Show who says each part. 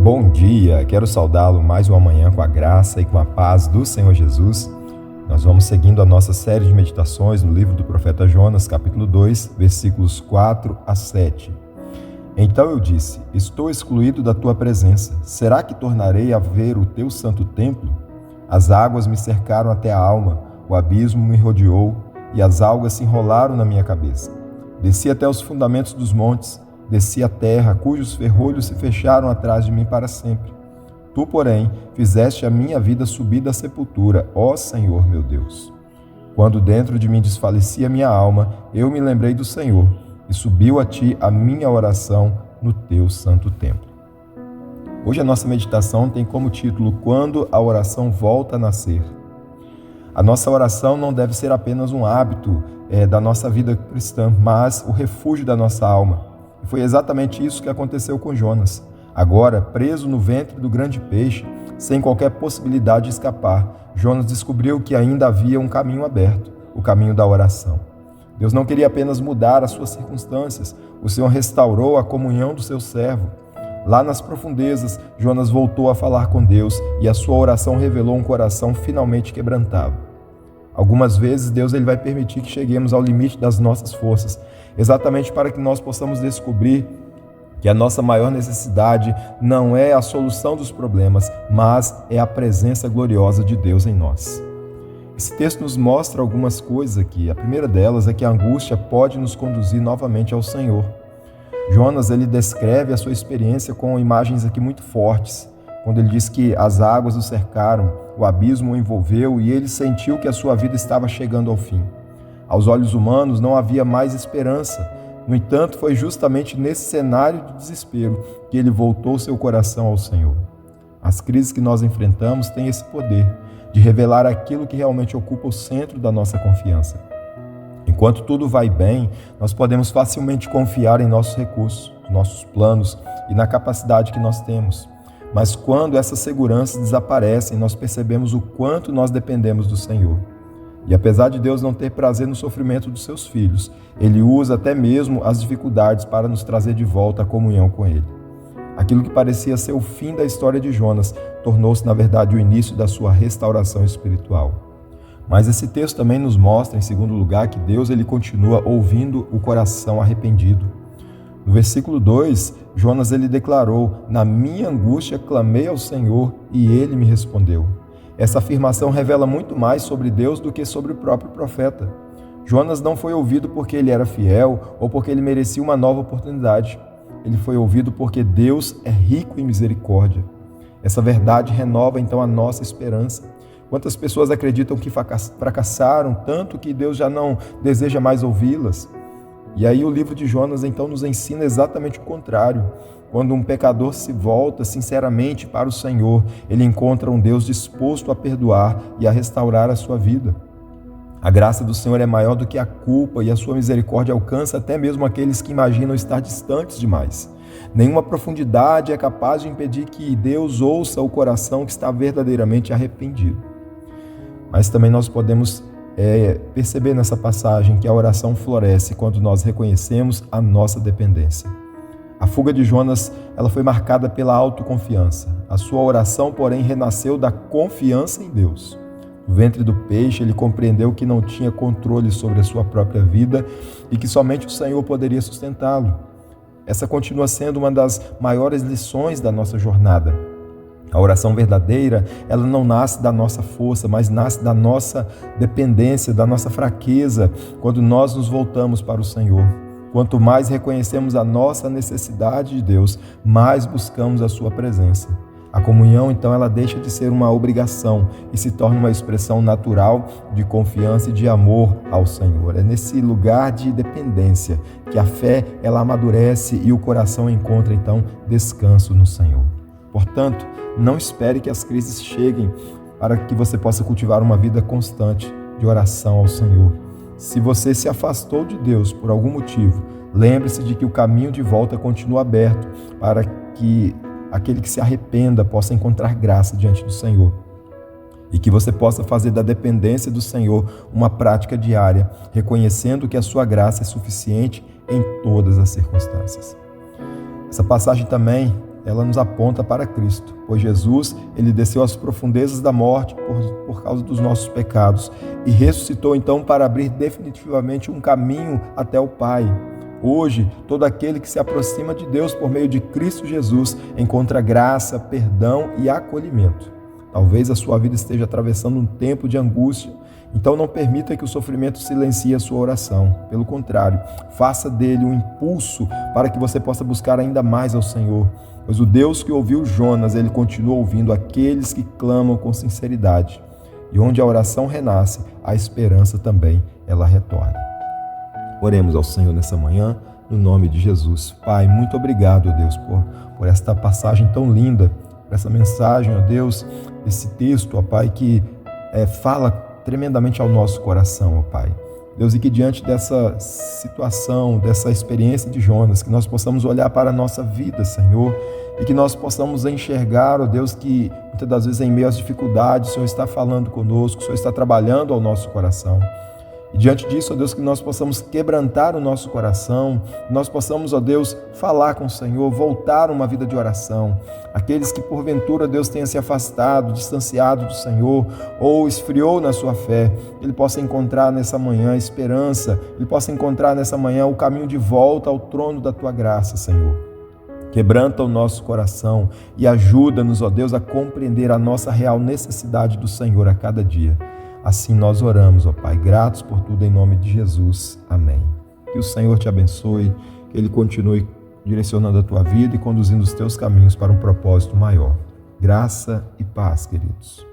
Speaker 1: Bom dia, quero saudá-lo mais uma manhã com a graça e com a paz do Senhor Jesus. Nós vamos seguindo a nossa série de meditações no livro do profeta Jonas, capítulo 2, versículos 4 a 7. Então eu disse: estou excluído da tua presença. Será que tornarei a ver o teu santo templo? As águas me cercaram até a alma, o abismo me rodeou e as algas se enrolaram na minha cabeça. Desci até os fundamentos dos montes, desci a terra, cujos ferrolhos se fecharam atrás de mim para sempre. Tu, porém, fizeste a minha vida subir da sepultura, ó Senhor meu Deus. Quando dentro de mim desfalecia minha alma, eu me lembrei do Senhor, e subiu a ti a minha oração no teu santo templo. Hoje a nossa meditação tem como título: Quando a oração volta a nascer. A nossa oração não deve ser apenas um hábito da nossa vida cristã, mas o refúgio da nossa alma. E foi exatamente isso que aconteceu com Jonas. Agora, preso no ventre do grande peixe, sem qualquer possibilidade de escapar, Jonas descobriu que ainda havia um caminho aberto, o caminho da oração. Deus não queria apenas mudar as suas circunstâncias, o Senhor restaurou a comunhão do seu servo. Lá nas profundezas, Jonas voltou a falar com Deus e a sua oração revelou um coração finalmente quebrantado. Algumas vezes Deus vai permitir que cheguemos ao limite das nossas forças, exatamente para que nós possamos descobrir que a nossa maior necessidade não é a solução dos problemas, mas é a presença gloriosa de Deus em nós. Esse texto nos mostra algumas coisas aqui. A primeira delas é que a angústia pode nos conduzir novamente ao Senhor. Jonas, ele descreve a sua experiência com imagens aqui muito fortes, quando ele diz que as águas o cercaram, o abismo o envolveu e ele sentiu que a sua vida estava chegando ao fim. Aos olhos humanos não havia mais esperança. No entanto, foi justamente nesse cenário de desespero que ele voltou seu coração ao Senhor. As crises que nós enfrentamos têm esse poder de revelar aquilo que realmente ocupa o centro da nossa confiança. Enquanto tudo vai bem, nós podemos facilmente confiar em nossos recursos, nossos planos e na capacidade que nós temos. Mas quando essas seguranças desaparecem, nós percebemos o quanto nós dependemos do Senhor. E apesar de Deus não ter prazer no sofrimento dos seus filhos, Ele usa até mesmo as dificuldades para nos trazer de volta a comunhão com Ele. Aquilo que parecia ser o fim da história de Jonas tornou-se, na verdade, o início da sua restauração espiritual. Mas esse texto também nos mostra, em segundo lugar, que Deus ele continua ouvindo o coração arrependido. No versículo 2, Jonas ele declarou: na minha angústia clamei ao Senhor e Ele me respondeu. Essa afirmação revela muito mais sobre Deus do que sobre o próprio profeta. Jonas não foi ouvido porque ele era fiel ou porque ele merecia uma nova oportunidade. Ele foi ouvido porque Deus é rico em misericórdia. Essa verdade renova então a nossa esperança. Quantas pessoas acreditam que fracassaram tanto que Deus já não deseja mais ouvi-las? E aí o livro de Jonas então nos ensina exatamente o contrário. Quando um pecador se volta sinceramente para o Senhor, ele encontra um Deus disposto a perdoar e a restaurar a sua vida. A graça do Senhor é maior do que a culpa e a sua misericórdia alcança até mesmo aqueles que imaginam estar distantes demais. Nenhuma profundidade é capaz de impedir que Deus ouça o coração que está verdadeiramente arrependido. Mas também nós podemos perceber nessa passagem que a oração floresce quando nós reconhecemos a nossa dependência. A fuga de Jonas ela foi marcada pela autoconfiança. A sua oração, porém, renasceu da confiança em Deus. No ventre do peixe, ele compreendeu que não tinha controle sobre a sua própria vida e que somente o Senhor poderia sustentá-lo. Essa continua sendo uma das maiores lições da nossa jornada. A oração verdadeira, ela não nasce da nossa força, mas nasce da nossa dependência, da nossa fraqueza, quando nós nos voltamos para o Senhor. Quanto mais reconhecemos a nossa necessidade de Deus, mais buscamos a sua presença. A comunhão, então, ela deixa de ser uma obrigação e se torna uma expressão natural de confiança e de amor ao Senhor. É nesse lugar de dependência que a fé, ela amadurece e o coração encontra, então, descanso no Senhor. Portanto, não espere que as crises cheguem para que você possa cultivar uma vida constante de oração ao Senhor. Se você se afastou de Deus por algum motivo, lembre-se de que o caminho de volta continua aberto para que aquele que se arrependa possa encontrar graça diante do Senhor. E que você possa fazer da dependência do Senhor uma prática diária, reconhecendo que a sua graça é suficiente em todas as circunstâncias. Essa passagem também ela nos aponta para Cristo, pois Jesus, ele desceu às profundezas da morte por causa dos nossos pecados e ressuscitou então para abrir definitivamente um caminho até o Pai. Hoje, todo aquele que se aproxima de Deus por meio de Cristo Jesus encontra graça, perdão e acolhimento. Talvez a sua vida esteja atravessando um tempo de angústia, então não permita que o sofrimento silencie a sua oração. Pelo contrário, faça dele um impulso para que você possa buscar ainda mais ao Senhor. Pois o Deus que ouviu Jonas, ele continua ouvindo aqueles que clamam com sinceridade. E onde a oração renasce, a esperança também, ela retorna. Oremos ao Senhor nessa manhã, no nome de Jesus. Pai, muito obrigado, ó Deus, por esta passagem tão linda, por essa mensagem, ó Deus, esse texto, ó Pai, que fala tremendamente ao nosso coração, ó Pai. Deus, e que diante dessa situação, dessa experiência de Jonas, que nós possamos olhar para a nossa vida, Senhor, e que nós possamos enxergar, ó Deus, que muitas das vezes em meio às dificuldades, o Senhor está falando conosco, o Senhor está trabalhando ao nosso coração. E diante disso, ó Deus, que nós possamos quebrantar o nosso coração, nós possamos, ó Deus, falar com o Senhor, voltar a uma vida de oração. Aqueles que porventura, Deus, tenha se afastado, distanciado do Senhor, ou esfriou na sua fé, ele possa encontrar nessa manhã esperança, ele possa encontrar nessa manhã o caminho de volta ao trono da Tua graça, Senhor. Quebranta o nosso coração e ajuda-nos, ó Deus, a compreender a nossa real necessidade do Senhor a cada dia. Assim nós oramos, ó Pai, gratos por tudo em nome de Jesus. Amém. Que o Senhor te abençoe, que Ele continue direcionando a tua vida e conduzindo os teus caminhos para um propósito maior. Graça e paz, queridos.